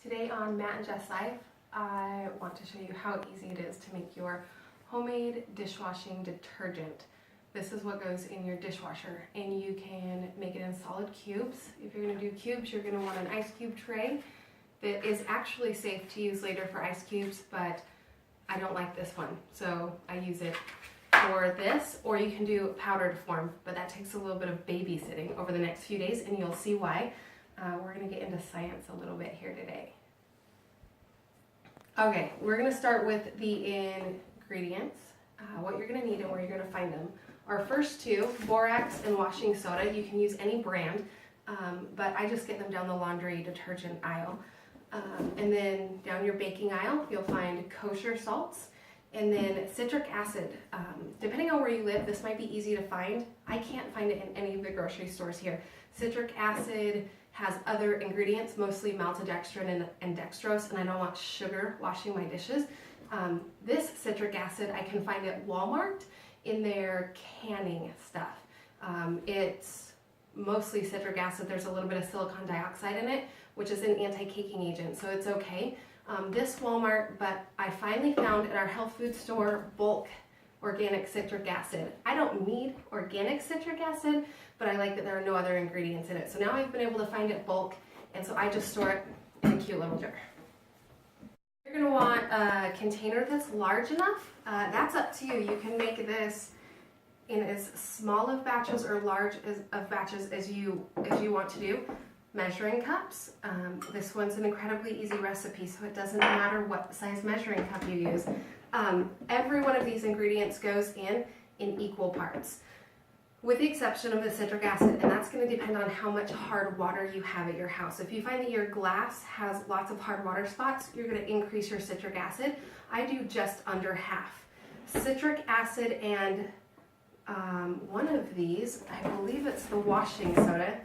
Today on Matt and Jess Life, I want to show you how easy it is to make your homemade dishwashing detergent. This is what goes in your dishwasher, and you can make it in solid cubes. If you're going to do cubes, you're going to want an ice cube tray that is actually safe to use later for ice cubes, but I don't like this one, so I use it for this. Or you can do powdered form, but that takes a little bit of babysitting over the next few days, and you'll see why. We're going to get into science a little bit here today. Okay, we're going to start with the ingredients, what you're going to need and where you're going to find them. Our first two, borax and washing soda. You can use any brand, but I just get them down the laundry detergent aisle. And then down your baking aisle, you'll find kosher salts, and then citric acid. Depending on where you live, this might be easy to find. I can't find it in any of the grocery stores here. Citric acid has other ingredients, mostly maltodextrin and dextrose, and I don't want sugar washing my dishes. This citric acid I can find at Walmart in their canning stuff. It's mostly citric acid. There's a little bit of silicon dioxide in it, which is an anti-caking agent, so it's okay. This Walmart, but I finally found at our health food store bulk organic citric acid. I don't need organic citric acid, but I like that there are no other ingredients in it. So now I've been able to find it bulk, and so I just store it in a cute little jar. You're going to want a container that's large enough. That's up to you. You can make this in as small of batches or large of batches as you want to do. Measuring cups. This one's an incredibly easy recipe, so it doesn't matter what size measuring cup you use. Every one of these ingredients goes in equal parts, with the exception of the citric acid, and that's going to depend on how much hard water you have at your house. If you find that your glass has lots of hard water spots, you're going to increase your citric acid. I do just under half. Citric acid and one of these, I believe it's the washing soda.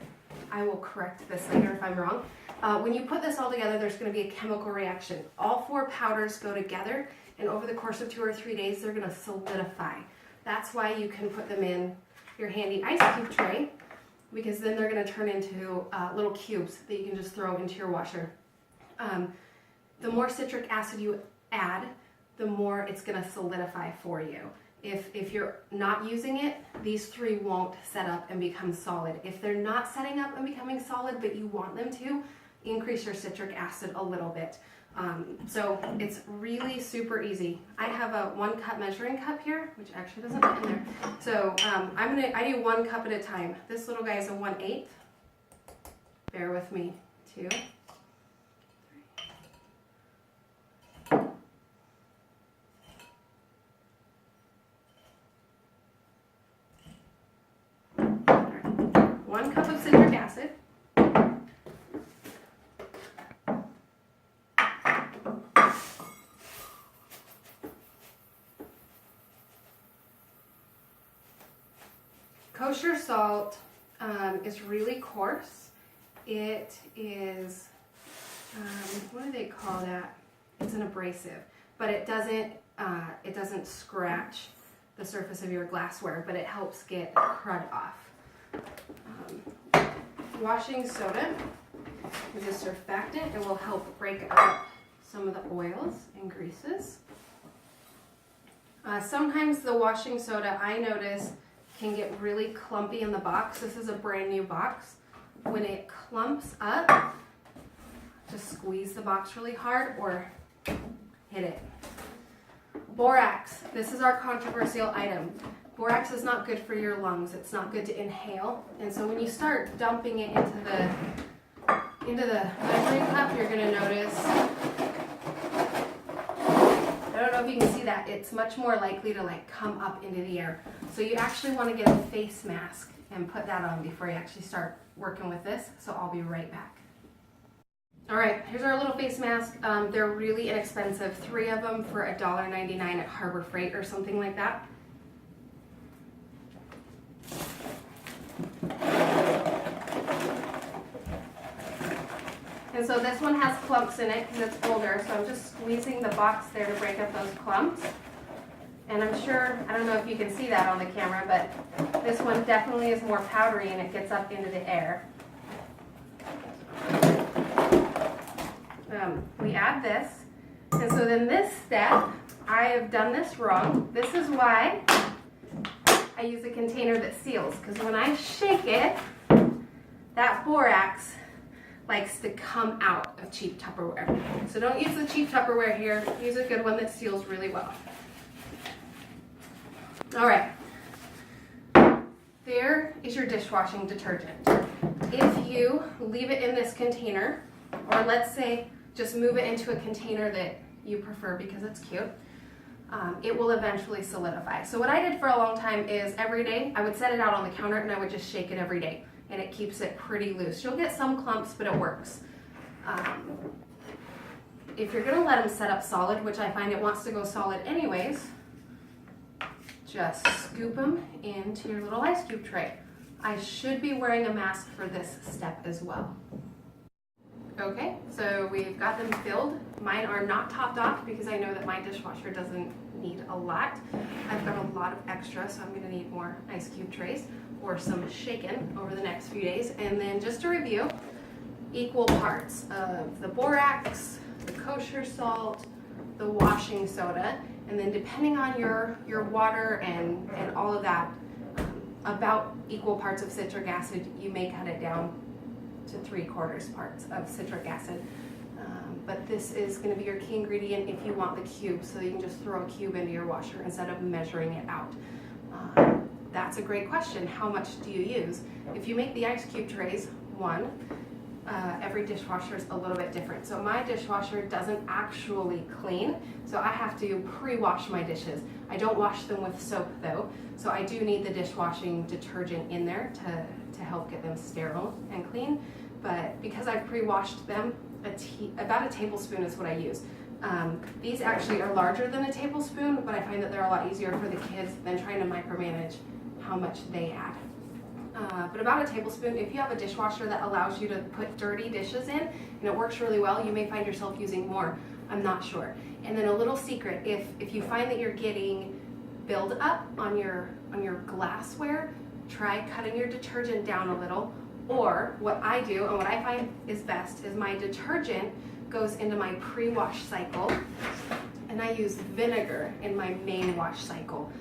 I will correct this later if I'm wrong. When you put this all together, there's going to be a chemical reaction. All four powders go together, and over the course of 2 or 3 days, they're going to solidify. That's why you can put them in your handy ice cube tray, because then they're going to turn into little cubes that you can just throw into your washer. The more citric acid you add, the more it's going to solidify for you. If you're not using it, these three won't set up and become solid. If they're not setting up and becoming solid, but you want them to, increase your citric acid a little bit. So it's really super easy. I have a 1 cup measuring cup here, which actually doesn't fit in there. So I do 1 cup at a time. This little guy is a 1/8. Bear with me. 2. One cup of citric acid. Kosher salt is really coarse. It is, what do they call that? It's an abrasive, but it doesn't scratch the surface of your glassware, but it helps get crud off. Washing soda is a surfactant. It will help break up some of the oils and greases. Sometimes the washing soda, I notice, can get really clumpy in the box. This is a brand new box. When it clumps up, just squeeze the box really hard or hit it. Borax. This is our controversial item. Borax is not good for your lungs. It's not good to inhale. And so when you start dumping it into the measuring cup, you're going to notice, I don't know if you can see that, it's much more likely to come up into the air. So you actually want to get a face mask and put that on before you actually start working with this. So I'll be right back. All right, here's our little face mask. They're really inexpensive. 3 of them for $1.99 at Harbor Freight or something like that. And so this one has clumps in it because it's older, so I'm just squeezing the box there to break up those clumps. And I'm sure, I don't know if you can see that on the camera, but this one definitely is more powdery and it gets up into the air. we add this. And so then this step, I have done this wrong. This is why I use a container that seals, because when I shake it, that borax likes to come out of cheap Tupperware. So don't use the cheap Tupperware here. Use a good one that seals really well. All right. There is your dishwashing detergent. If you leave it in this container, or let's say just move it into a container that you prefer because it's cute, it will eventually solidify. So what I did for a long time is every day I would set it out on the counter and I would just shake it every day, and it keeps it pretty loose. You'll get some clumps, but it works. If you're gonna let them set up solid, which I find it wants to go solid anyways, just scoop them into your little ice cube tray. I should be wearing a mask for this step as well. Okay, so we've got them filled. Mine are not topped off because I know that my dishwasher doesn't need a lot. I've got a lot of extra, so I'm gonna need more ice cube trays or some shaken over the next few days. And then just to review, equal parts of the borax, the kosher salt, the washing soda, and then depending on your water and all of that, about equal parts of citric acid. You may cut it down to 3/4 parts of citric acid. But this is going to be your key ingredient if you want the cube, so you can just throw a cube into your washer instead of measuring it out. That's a great question. How much do you use? If you make the ice cube trays, every dishwasher is a little bit different. So my dishwasher doesn't actually clean, so I have to pre-wash my dishes. I don't wash them with soap though, so I do need the dishwashing detergent in there to help get them sterile and clean. But because I've pre-washed them, about a tablespoon is what I use. These actually are larger than a tablespoon, but I find that they're a lot easier for the kids than trying to micromanage how much they add. But about a tablespoon. If you have a dishwasher that allows you to put dirty dishes in and it works really well, you may find yourself using more. I'm not sure. And then a little secret, if you find that you're getting buildup on your glassware, try cutting your detergent down a little. Or what I do, and what I find is best, is my detergent goes into my pre-wash cycle, and I use vinegar in my main wash cycle.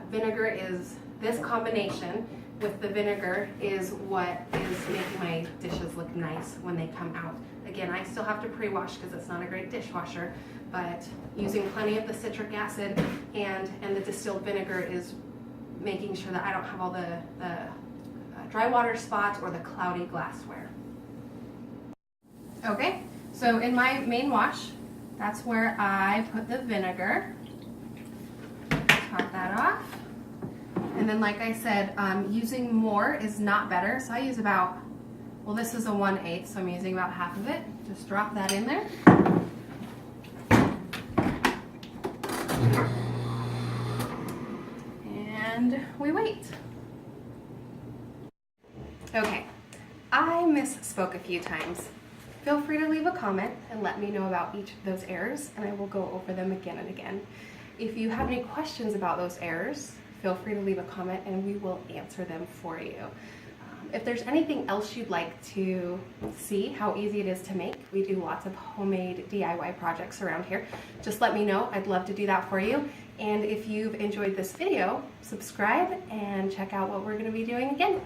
Vinegar is, this combination with the vinegar is what is making my dishes look nice when they come out. Again, I still have to pre-wash because it's not a great dishwasher, but using plenty of the citric acid and the distilled vinegar is making sure that I don't have all the dry water spots or the cloudy glassware. Okay, so in my main wash, that's where I put the vinegar. Top that off. And then like I said, using more is not better. So I use about, well, this is a 1/8, so I'm using about half of it. Just drop that in there. And we wait. Okay, I misspoke a few times. Feel free to leave a comment and let me know about each of those errors, and I will go over them again and again. If you have any questions about those errors, feel free to leave a comment and we will answer them for you. If there's anything else you'd like to see how easy it is to make, we do lots of homemade DIY projects around here. Just let me know. I'd love to do that for you. And if you've enjoyed this video, subscribe and check out what we're going to be doing again.